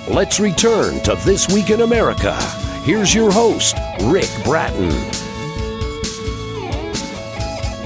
Let's return to This Week in America. Here's your host, Rick Bratton.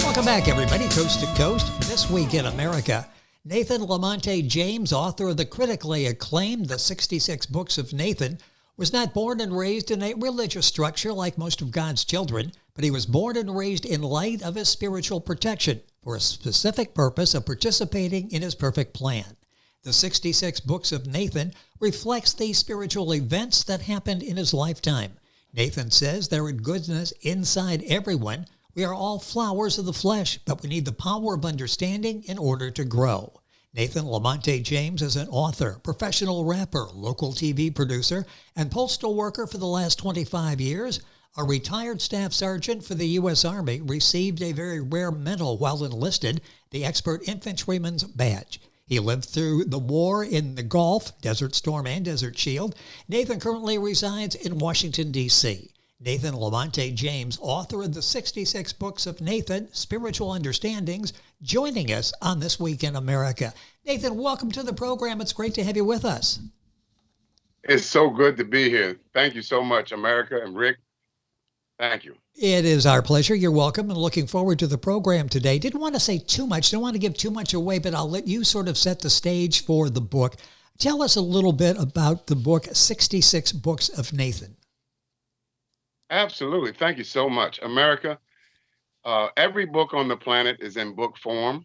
Welcome back, everybody, coast to coast. This Week in America. Nathan La-monta James, author of the critically acclaimed The 66 Books of Nathan, was not born and raised in a religious structure like most of God's children, but he was born and raised in light of his spiritual protection for a specific purpose of participating in his perfect plan. The 66 Books of Nathan reflects the spiritual events that happened in his lifetime. Nathan says there is goodness inside everyone. We are all flowers of the flesh, but we need the power of understanding in order to grow. Nathan La-monta James is an author, professional rapper, local TV producer, and postal worker for the last 25 years. A retired staff sergeant for the U.S. Army, received a very rare medal while enlisted, the Expert Infantryman's Badge. He lived through the war in the Gulf, Desert Storm and Desert Shield. Nathan currently resides in Washington, D.C. Nathan La-monta James, author of the 66 Books of Nathan, Spiritual Understandings, joining us on This Week in America. Nathan, welcome to the program. It's great to have you with us. It's so good to be here. Thank you so much, America and Rick. Thank you. It is our pleasure. You're welcome, and looking forward to the program today. Didn't want to say too much, don't want to give too much away, but I'll let you sort of set the stage for the book. Tell us a little bit about the book, 66 Books of Nathan. Absolutely. Thank you so much, America. Every book on the planet is in book form,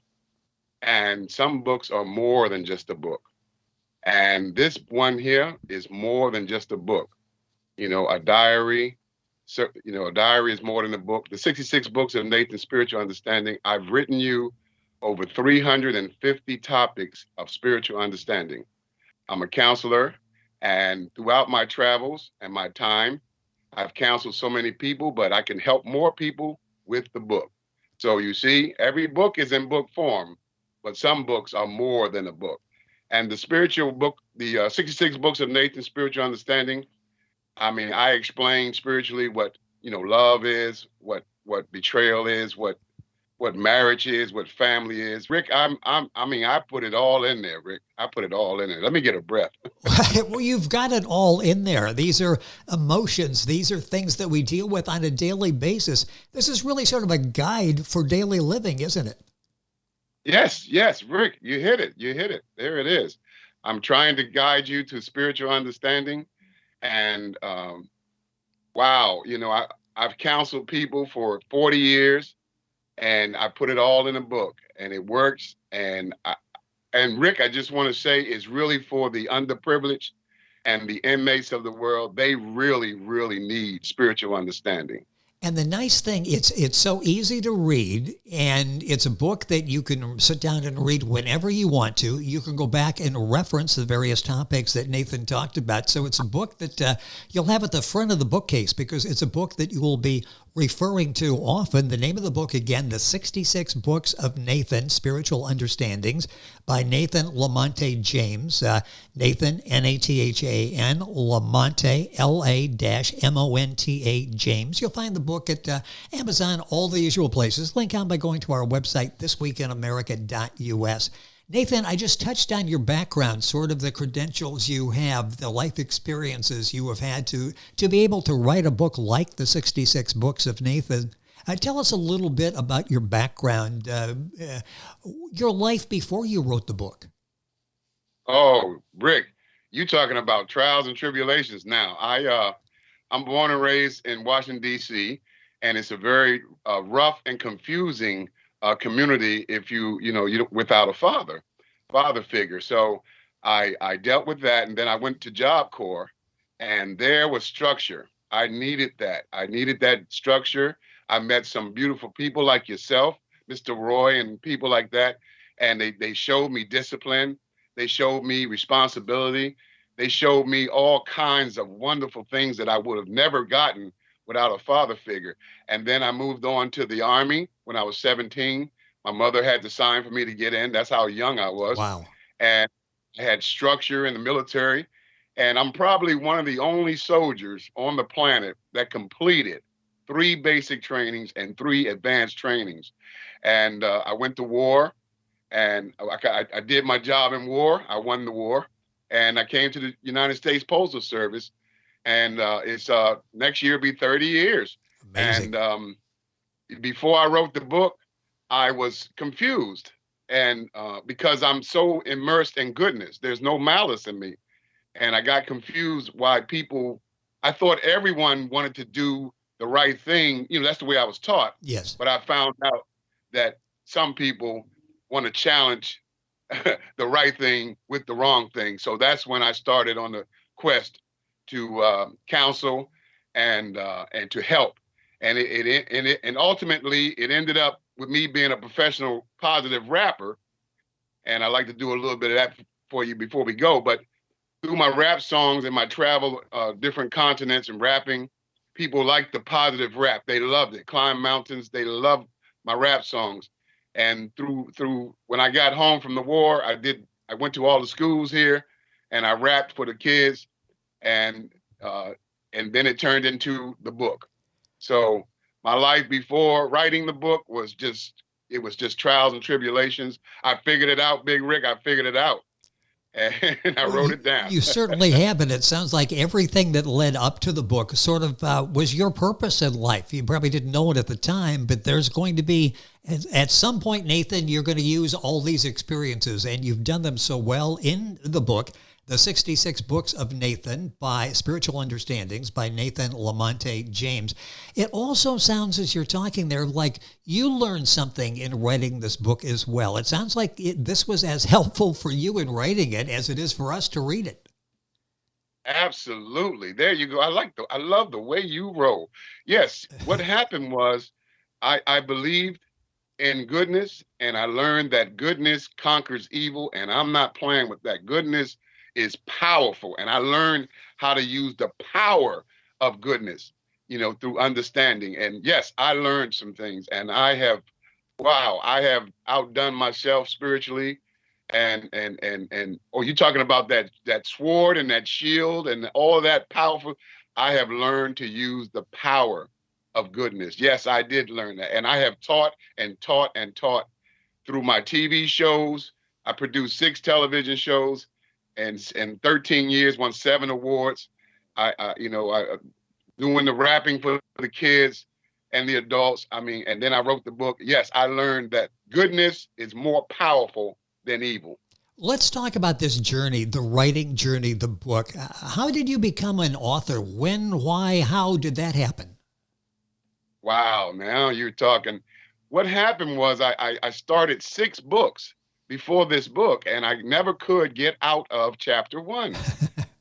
and some books are more than just a book. And this one here is more than just a book. You know, a diary. So, you know, a diary is more than a book. The 66 Books of Nathan, Spiritual Understanding. I've written you over 350 topics of spiritual understanding. I'm a counselor, and throughout my travels and my time, I've counseled so many people, but I can help more people with the book. So you see, every book is in book form, but some books are more than a book. And the spiritual book, the 66 Books of Nathan, Spiritual Understanding, I mean, I explain spiritually what, you know, love is, what betrayal is, what marriage is, what family is. Rick, I put it all in there, Rick. I put it all in there. Let me get a breath. Well, you've got it all in there. These are emotions. These are things that we deal with on a daily basis. This is really sort of a guide for daily living, isn't it? Yes, Rick, you hit it. There it is. I'm trying to guide you to spiritual understanding. And wow, you know, I've counseled people for 40 years, and I put it all in a book, and it works. And Rick, I just want to say, it's really for the underprivileged and the inmates of the world. They really, really need spiritual understanding. And the nice thing, it's so easy to read, and it's a book that you can sit down and read whenever you want to. You can go back and reference the various topics that Nathan talked about. So it's a book that you'll have at the front of the bookcase, because it's a book that you will be referring to often. The name of the book, again, The 66 Books of Nathan, Spiritual Understandings, by Nathan La-monta James. Nathan, N-A-T-H-A-N, La-monta, L-A-M-O-N-T-A, James. You'll find the book at Amazon, all the usual places. Link on by going to our website, thisweekinamerica.us. Nathan, I just touched on your background, sort of the credentials you have, the life experiences you have had to be able to write a book like the 66 Books of Nathan. Tell us a little bit about your background, your life before you wrote the book. Oh, Rick, you talking about trials and tribulations now. I'm born and raised in Washington, D.C., and it's a very rough and confusing community if you without a father figure. So I dealt with that, and then I went to Job Corps, and there was structure. I needed that. I needed that structure. I met some beautiful people like yourself, Mr. Roy, and people like that, and they showed me discipline. They showed me responsibility. They showed me all kinds of wonderful things that I would have never gotten without a father figure. And then I moved on to the Army when I was 17. My mother had to sign for me to get in. That's how young I was. Wow. And I had structure in the military. And I'm probably one of the only soldiers on the planet that completed 3 basic trainings and 3 advanced trainings. And I went to war, and I did my job in war. I won the war. and I came to the United States Postal Service, and it's next year be 30 years. Amazing. And before I wrote the book, I was confused, and because I'm so immersed in goodness, there's no malice in me, and I got confused why people. I thought everyone wanted to do the right thing. That's the way I was taught. Yes. But I found out that some people want to challenge the right thing with the wrong thing. So that's when I started on the quest to counsel and to help. And ultimately it ended up with me being a professional positive rapper. And I like to do a little bit of that for you before we go. But through my rap songs and my travel different continents and rapping, people liked the positive rap. They loved it. Climb mountains. They loved my rap songs. And through when I got home from the war, I went to all the schools here, and I rapped for the kids, and uh, and then it turned into the book. So my life before writing the book was just trials and tribulations. I figured it out, Big Rick. I figured it out, and I Well, wrote you, it down. you certainly have, and it sounds like everything that led up to the book sort of was your purpose in life. You probably didn't know it at the time, but there's going to be, at some point, Nathan, you're going to use all these experiences, and you've done them so well in the book, The 66 Books of Nathan by Spiritual Understandings by Nathan La-monta James. It also sounds, as you're talking there, like you learned something in writing this book as well. It sounds like this was as helpful for you in writing it as it is for us to read it. Absolutely. There you go. I love the way you roll. Yes, what happened was I believed in goodness, and I learned that goodness conquers evil, and I'm not playing with that. Goodness is powerful, and I learned how to use the power of goodness, through understanding. And yes, I learned some things, and I have outdone myself spiritually. And oh, you talking about that sword and that shield and all that powerful. I have learned to use the power of goodness. Yes, I did learn that. And I have taught and taught and taught through my TV shows. I produced 6 television shows, and in 13 years won 7 awards. I doing the rapping for the kids and the adults. I mean, and then I wrote the book. Yes, I learned that goodness is more powerful than evil. Let's talk about this journey, the writing journey, the book. How did you become an author? When, why, how did that happen? Wow, now you're talking. What happened was I started 6 books before this book, and I never could get out of chapter 1.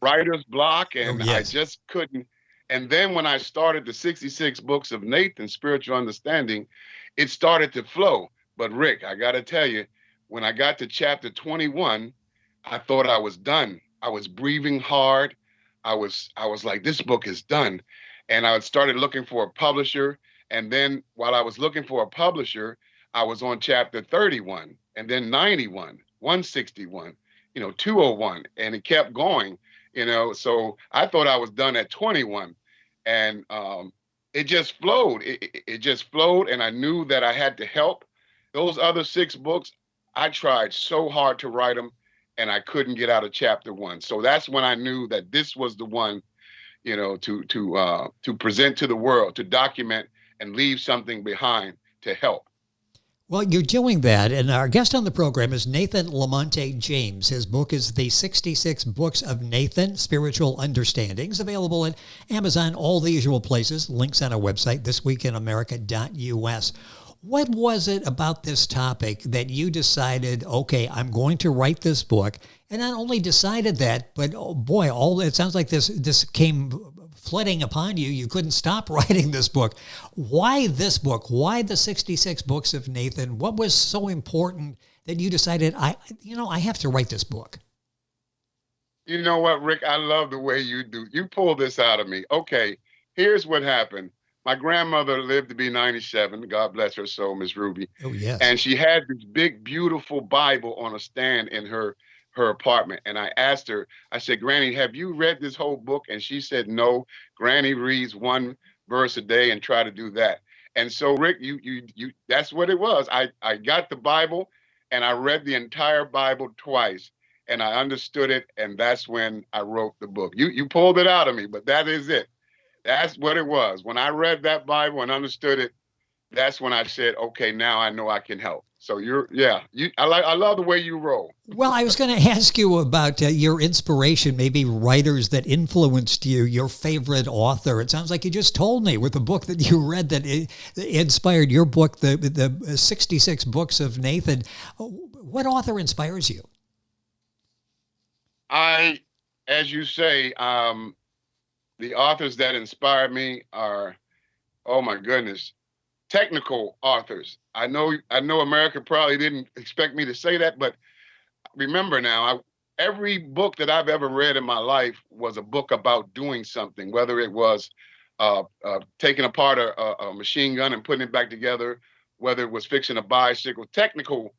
Writer's block, Oh, and I yes. just couldn't. And then when I started the 66 books of Nathan, Spiritual Understanding, it started to flow. But Rick, I got to tell you, when I got to chapter 21, I thought I was done. I was breathing hard. I was like, this book is done. And I started looking for a publisher. And then while I was looking for a publisher, I was on chapter 31, and then 91, 161, 201, and it kept going. So I thought I was done at 21, and it just flowed. It just flowed, and I knew that I had to help. Those other 6 books, I tried so hard to write them, and I couldn't get out of chapter 1. So that's when I knew that this was the one, to present to the world, to document and leave something behind to help. Well, you're doing that, and our guest on the program is Nathan La-monta James. His book is The 66 Books of Nathan, Spiritual Understandings, available at Amazon, all the usual places, links on our website, thisweekinamerica.us. What was it about this topic that you decided, okay, I'm going to write this book, and not only decided that, but oh boy, it sounds like this came flooding upon you. You couldn't stop writing this book. Why this book? Why the 66 Books of Nathan? What was so important that you decided, I have to write this book? You know what, Rick? I love the way you do. You pull this out of me. Okay, here's what happened. My grandmother lived to be 97. God bless her soul, Miss Ruby. Oh, yes. And she had this big, beautiful Bible on a stand in her apartment. And I asked her, I said, Granny, have you read this whole book? And she said, no. Granny reads 1 verse a day and try to do that. And so, Rick, you that's what it was. I got the Bible, and I read the entire Bible twice. and I understood it, and that's when I wrote the book. You pulled it out of me, but that is it. That's what it was. When I read that Bible and understood it, that's when I said, okay, now I know I can help. So I love the way you roll. Well, I was going to ask you about your inspiration, maybe writers that influenced you, your favorite author. It sounds like you just told me with the book that you read that inspired your book, the 66 Books of Nathan. What author inspires you? As you say, the authors that inspire me are, oh my goodness, technical authors. I know America probably didn't expect me to say that, but remember now, every book that I've ever read in my life was a book about doing something, whether it was taking apart a machine gun and putting it back together, whether it was fixing a bicycle, technical.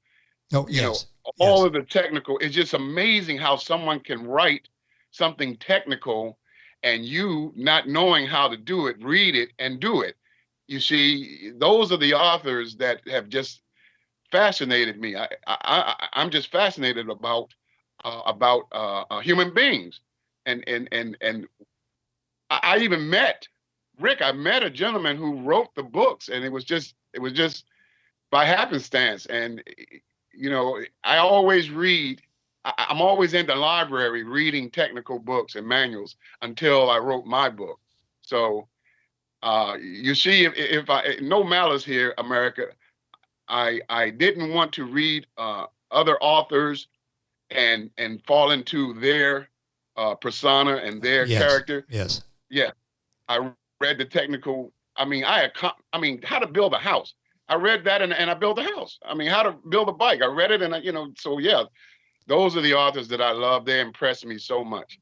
Oh, you yes. know, all of the technical. It's just amazing how someone can write something technical and you not knowing how to do it, read it and do it. You see, those are the authors that have just fascinated me. I'm just fascinated about human beings, and I even met Rick. I met a gentleman who wrote the books, and it was just by happenstance. And I always read. I'm always in the library reading technical books and manuals until I wrote my book. So you see, if I no malice here, America, I didn't want to read other authors and fall into their persona and their character. Yes. Yeah, I read the technical. I mean, how to build a house. I read that and I built a house. I mean, how to build a bike. I read it and so yeah, those are the authors that I love. They impress me so much.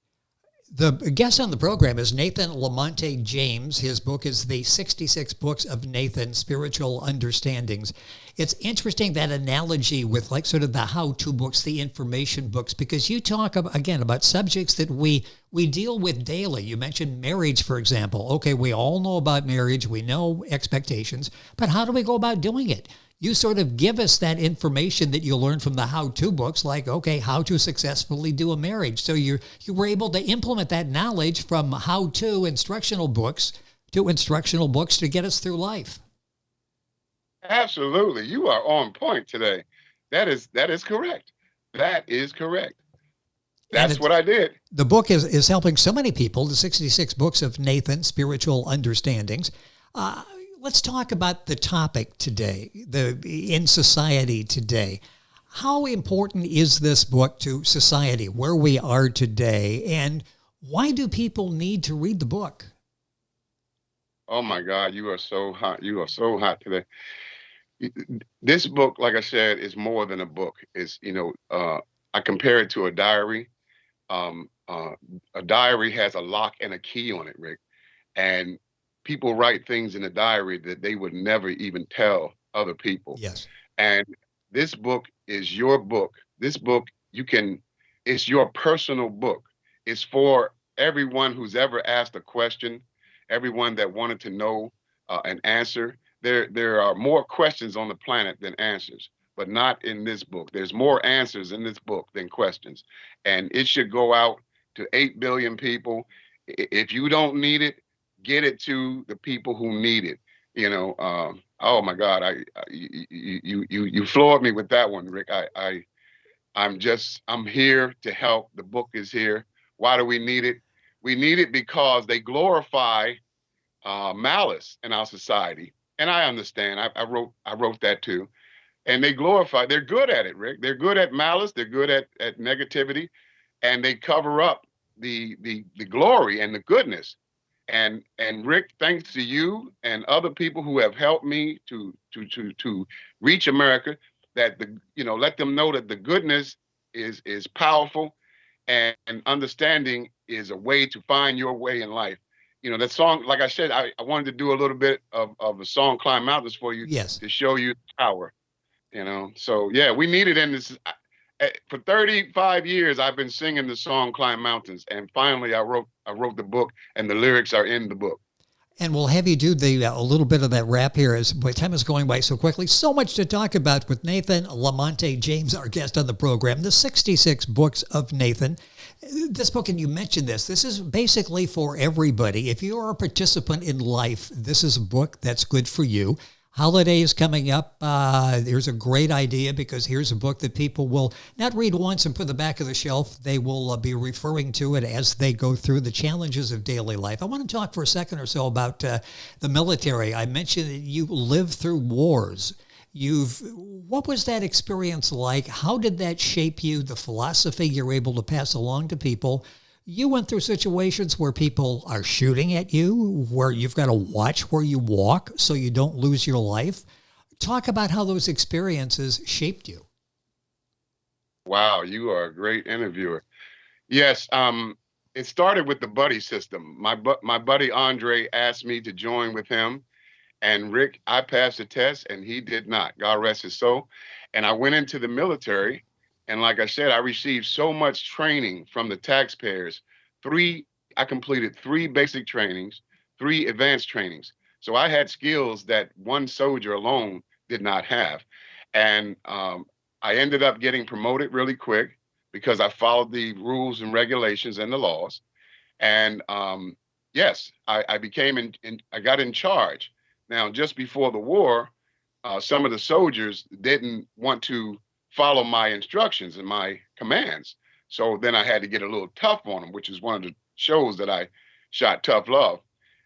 The guest on the program is Nathan La-monta James. His book is The 66 Books of Nathan, Spiritual Understandings. It's interesting, that analogy with like sort of the how-to books, the information books, because you talk again about subjects that we deal with daily. You mentioned marriage, for example. Okay, we all know about marriage. We know expectations, but how do we go about doing it? You sort of give us that information that you learn from the how-to books, like, okay, how to successfully do a marriage. So you were able to implement that knowledge from how-to instructional books to get us through life. Absolutely. You are on point today. That is correct. That is correct. That's what I did. The book is helping so many people, the 66 Books of Nathan, Spiritual Understandings. Let's talk about the topic today, in society today. How important is this book to society, where we are today, and why do people need to read the book? Oh my God, you are so hot. You are so hot today. This book, like I said, is more than a book. I compare it to a diary. A diary has a lock and a key on it, Rick. And people write things in a diary that they would never even tell other people. Yes. And this book is your book. This book, it's your personal book. It's for everyone who's ever asked a question, everyone that wanted to know an answer. There are more questions on the planet than answers, but not in this book. There's more answers in this book than questions. And it should go out to 8 billion people. If you don't need it, get it to the people who need it. Oh my God, you floored me with that one, Rick. I'm here to help. The book is here. Why do we need it? We need it because they glorify malice in our society, and I understand. I wrote that too, and they're good at it, Rick. They're good at malice. They're good at negativity, and they cover up the glory and the goodness. And Rick, thanks to you and other people who have helped me to reach America, that let them know that the goodness is powerful, and understanding is a way to find your way in life. That song, like I said, I wanted to do a little bit of a song, Climb Mountains, for you. Yes. To show you the power. So yeah, we need it in this. For 35 years, I've been singing the song Climb Mountains, and finally I wrote the book, and the lyrics are in the book. And we'll have you do a little bit of that wrap here as time is going by so quickly. So much to talk about with Nathan La-monta James, our guest on the program. The 66 Books of Nathan. This book, and you mentioned this is basically for everybody. If you are a participant in life, this is a book that's good for you. Holidays coming up. There's a great idea because here's a book that people will not read once and put the back of the shelf. They will be referring to it as they go through the challenges of daily life. I want to talk for a second or so about the military. I mentioned that you lived through wars. What was that experience like? How did that shape you? The philosophy you're able to pass along to people. You went through situations where people are shooting at you, where you've got to watch where you walk so you don't lose your life. Talk about how those experiences shaped you. Wow, you are a great interviewer. Yes, it started with the buddy system. My buddy Andre asked me to join with him, and Rick, I passed the test, and he did not. God rest his soul. And I went into the military. And like I said, I received so much training from the taxpayers. I completed 3 basic trainings, 3 advanced trainings. So I had skills that one soldier alone did not have. And I ended up getting promoted really quick because I followed the rules and regulations and the laws. And yes, I became I got in charge. Now, just before the war, some of the soldiers didn't want to follow my instructions and my commands. So then I had to get a little tough on them, which is one of the shows that I shot, Tough Love.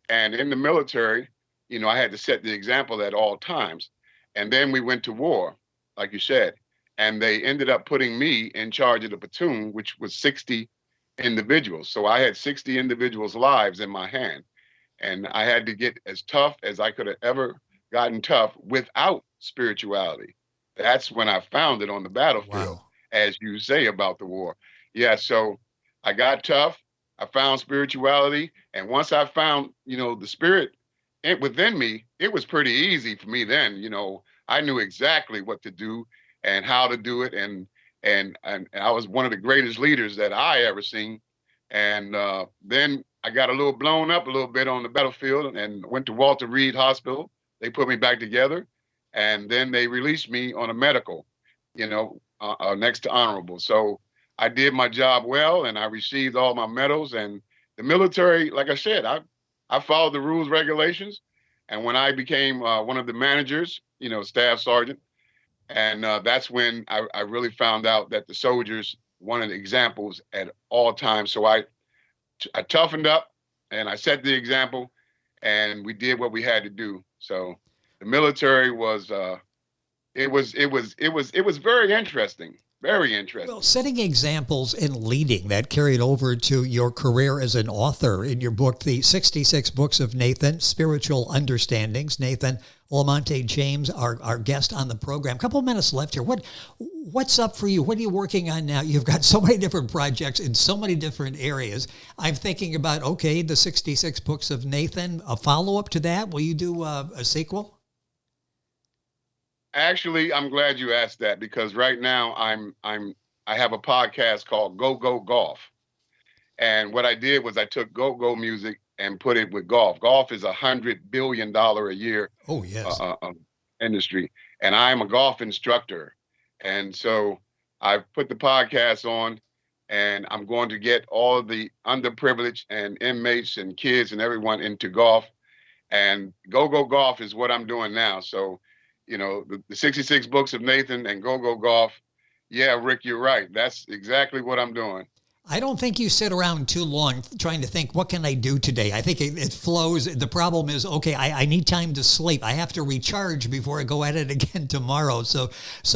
And in the military, I had to set the example at all times. And then we went to war, like you said, and they ended up putting me in charge of the platoon, which was 60 individuals. So I had 60 individuals' lives in my hand. And I had to get as tough as I could have ever gotten tough without spirituality. That's when I found it on the battlefield, as you say about the war. Yeah, so I got tough. I found spirituality. And once I found, the spirit within me, it was pretty easy for me then. I knew exactly what to do and how to do it. And I was one of the greatest leaders that I ever seen. And then I got a little blown up a little bit on the battlefield and went to Walter Reed Hospital. They put me back together. And then they released me on a medical, next to honorable. So I did my job well, and I received all my medals. And the military, like I said, I followed the rules, regulations. And when I became one of the managers, staff sergeant, and that's when I really found out that the soldiers wanted examples at all times. So I toughened up, and I set the example, and we did what we had to do. So the military was it was very interesting. Very interesting. Well, setting examples and leading, that carried over to your career as an author in your book, The 66 Books of Nathan, Spiritual Understandings. Nathan La-monta James, our guest on the program. A couple of minutes left here. What's up for you? What are you working on now? You've got so many different projects in so many different areas. I'm thinking about, the 66 Books of Nathan, a follow-up to that. Will you do a sequel? Actually, I'm glad you asked that because right now I have a podcast called Go Go Golf. And what I did was I took go-go music and put it with golf. Golf is $100 billion a year industry. And I'm a golf instructor. And so I've put the podcast on, and I'm going to get all of the underprivileged and inmates and kids and everyone into golf. And Go Go Golf is what I'm doing now. So the 66 Books of Nathan and Go Go Golf. Yeah, Rick, you're right. That's exactly what I'm doing. I don't think you sit around too long trying to think, what can I do today? I think it flows. The problem is, I need time to sleep. I have to recharge before I go at it again tomorrow. So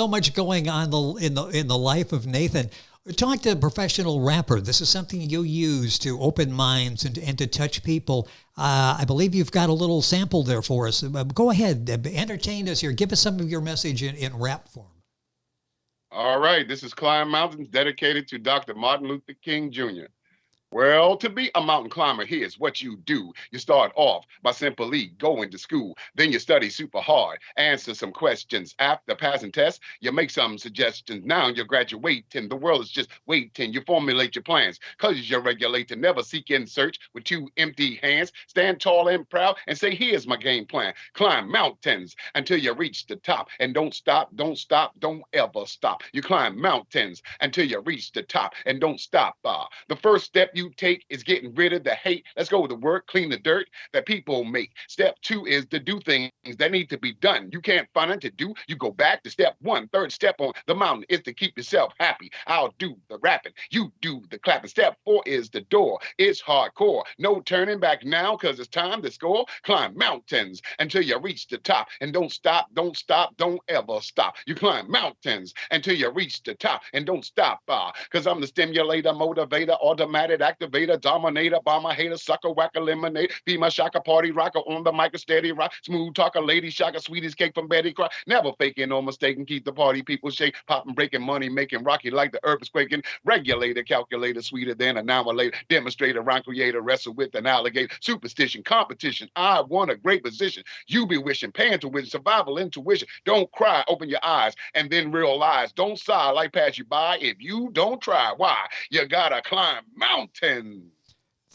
much going on in the life of Nathan. Talk to a professional rapper. This is something you use to open minds and to touch people. I believe you've got a little sample there for us. Go ahead, entertain us here. Give us some of your message in rap form. All right, this is Climb Mountains, dedicated to Dr. Martin Luther King Jr. Well, to be a mountain climber, here's what you do. You start off by simply going to school. Then you study super hard, answer some questions. After passing tests, you make some suggestions. Now you're graduating. The world is just waiting. You formulate your plans because you're regulated. Never seek in search with two empty hands. Stand tall and proud and say, here's my game plan. Climb mountains until you reach the top. And don't stop, don't stop, don't ever stop. You climb mountains until you reach the top. And don't stop. The first step you take is getting rid of the hate. Let's go to work, clean the dirt that people make. Step 2 is to do things that need to be done. You can't find it to do. You go back to step 1. Third step on the mountain is to keep yourself happy. I'll do the rapping. You do the clapping. Step 4 is the door. It's hardcore. No turning back now because it's time to score. Climb mountains until you reach the top. And don't stop, don't stop, don't ever stop. You climb mountains until you reach the top. And don't stop, because I'm the stimulator, motivator, automatic activator, dominator, bomber, hater, sucker, whacker, eliminate, be my shocker, party rocker, on the mic, a steady rock, smooth talker, lady shocker, sweetest cake from Betty Cry, never faking or mistaking, keep the party people shake, popping, breaking, money making, rocky like the earth is quaking, regulator, calculator, sweeter than an hour later, demonstrator, rhyme creator, wrestle with an alligator, superstition, competition, I want a great position, you be wishing, paying tuition, survival, intuition, don't cry, open your eyes, and then realize, don't sigh, life pass you by, if you don't try, why? You gotta climb mountains.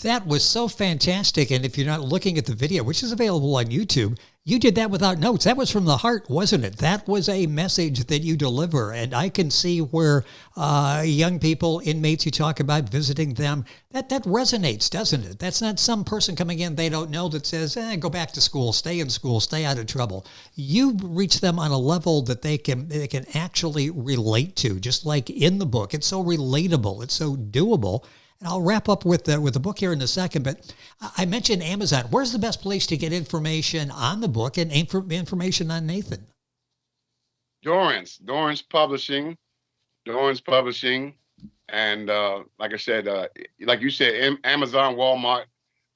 That was so fantastic. And if you're not looking at the video, which is available on YouTube, you did that without notes. That was from the heart, wasn't it? That was a message that you deliver. And I can see where young people, inmates, you talk about visiting them, that resonates, doesn't it? That's not some person coming in they don't know that says, go back to school, stay in school, stay out of trouble. You reach them on a level that they can actually relate to, just like in the book. It's so relatable. It's so doable. And I'll wrap up with the book here in a second, but I mentioned Amazon. Where's the best place to get information on the book and information on Nathan? Dorrance Publishing. And like I said, like you said, Amazon, Walmart,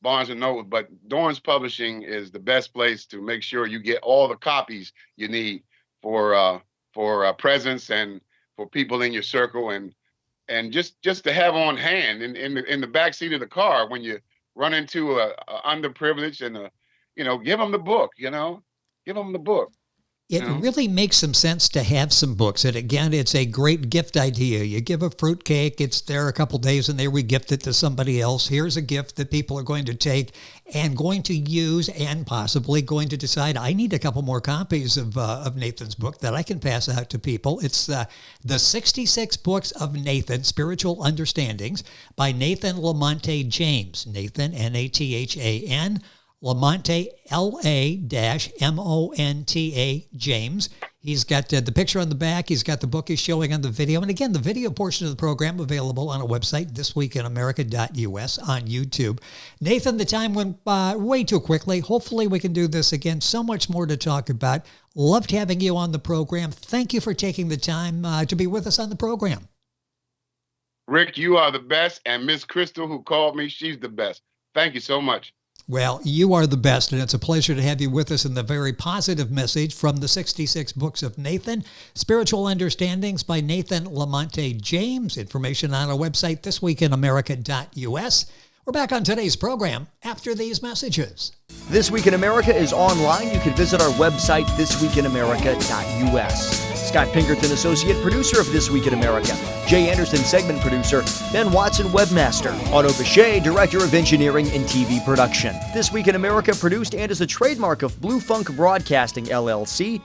Barnes & Noble, but Dorrance Publishing is the best place to make sure you get all the copies you need for presents and for people in your circle, and just to have on hand in the back seat of the car when you run into a underprivileged and give them the book, give them the book. It really makes some sense to have some books. And again, it's a great gift idea. You give a fruitcake, it's there a couple days, and they re-gift it to somebody else. Here's a gift that people are going to take and going to use and possibly going to decide, I need a couple more copies of Nathan's book that I can pass out to people. It's the 66 Books of Nathan, Spiritual Understandings by Nathan La-monta James. Nathan, Nathan, LaMonta, LA-MONTA James. He's got the picture on the back. He's got the book he's showing on the video. And again, the video portion of the program available on our website, thisweekinamerica.us, on YouTube. Nathan, the time went way too quickly. Hopefully we can do this again. So much more to talk about. Loved having you on the program. Thank you for taking the time to be with us on the program. Rick, you are the best. And Miss Crystal, who called me, she's the best. Thank you so much. Well, you are the best, and it's a pleasure to have you with us in the very positive message from the 66 Books of Nathan, Spiritual Understandings by Nathan La-monta James. Information on our website, thisweekinamerica.us. We're back on today's program after these messages. This Week in America is online. You can visit our website, thisweekinamerica.us. Scott Pinkerton, Associate Producer of This Week in America. Jay Anderson, Segment Producer. Ben Watson, Webmaster. Otto Bechet, Director of Engineering and TV Production. This Week in America produced and is a trademark of Blue Funk Broadcasting, LLC.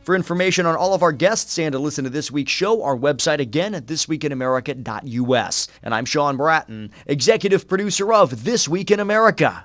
For information on all of our guests and to listen to this week's show, our website again at thisweekinamerica.us. And I'm Sean Bratton, Executive Producer of This Week in America.